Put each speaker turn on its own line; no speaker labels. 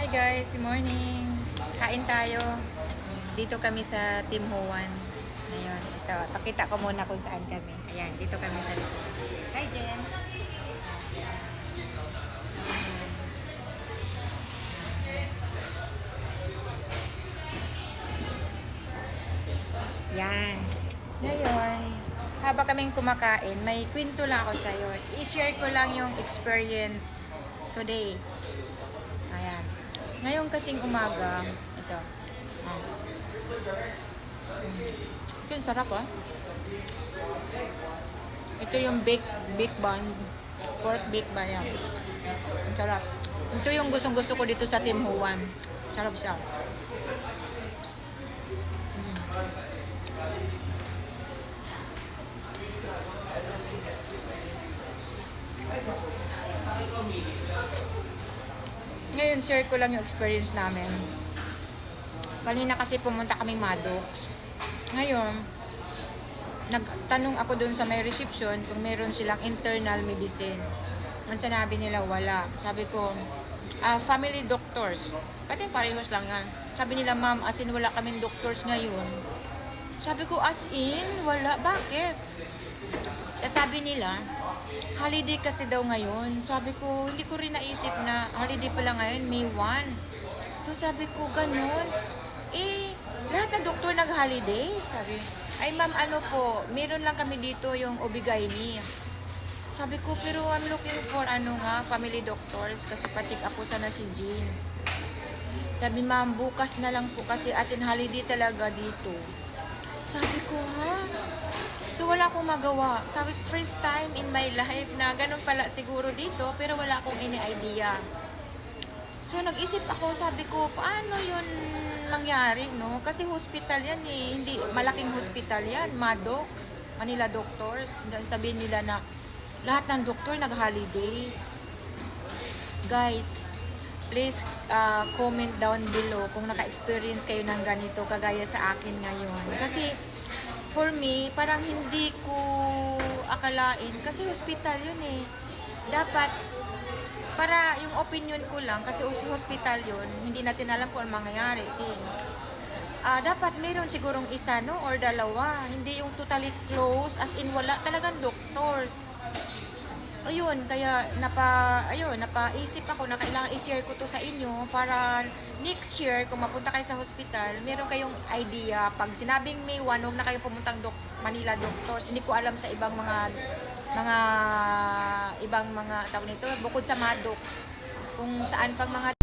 Hi guys, good morning. Kain tayo. Dito kami sa Tim Ho Wan. Ayun, ito. Pakita ko muna kung saan kami. Ayan, dito kami sa resort. Hi Jen. Yan. Ngayon, habang kaming kumakain, may kwento lang ako sa'yo. I-share ko lang yung experience today. Ayan. Ngayon kasing umaga, ito. Ah. Ito yung sarap Ito yung baked bun. Pork baked bun yan. Ang sarap. Ito yung gustong-gusto ko dito sa Tim Ho Wan. Sarap siya. Ngayon, share ko lang yung experience namin. Kanina kasi pumunta kaming Maddox. Ngayon, nagtanong ako dun sa may reception kung meron silang internal medicine. Ang sinabi nila, wala. Sabi ko, family doctors. Pati parehos lang yan. Sabi nila, ma'am, as in wala kaming doctors ngayon. Sabi ko, as in? Wala. Bakit? Sabi nila, holiday kasi daw ngayon. Sabi ko, hindi ko rin naisip na holiday pala ngayon, May 1. So sabi ko, ganun. Lahat ng doktor nag-holiday. Sabi, ay ma'am, ano po, meron lang kami dito yung OB-GYN. Sabi ko, pero I'm looking for family doctors kasi pa-check up po sana si Jean. Sabi, ma'am, bukas na lang po kasi as in holiday talaga dito. Sabi ko, ha? So, wala akong magawa. Sabi, first time in my life na ganun pala siguro dito, pero wala akong any idea. So, nag-isip ako, sabi ko, paano yun mangyari, no? Kasi hospital yan hindi malaking hospital yan, Maddox, Manila Doctors. Sabihin nila na lahat ng doktor nag-holiday. Guys, please comment down below kung naka-experience kayo ng ganito, kagaya sa akin ngayon. Kasi, for me, parang hindi ko akalain. Kasi hospital yun Dapat, para yung opinion ko lang, kasi hospital yun, hindi natin alam kung ano mangyayari. Dapat meron sigurong isa, no? Or dalawa. Hindi yung totally close, as in wala talagang doctors. Ayun, kaya napaisip ako na kailangan i-share ko to sa inyo para next year kung mapunta kayo sa hospital, meron kayong idea. Pag sinabing May 1, huwag na kayong pumuntang Manila Doctors. Hindi ko alam sa ibang mga tawag nito, bukod sa Maddox, kung saan pang mga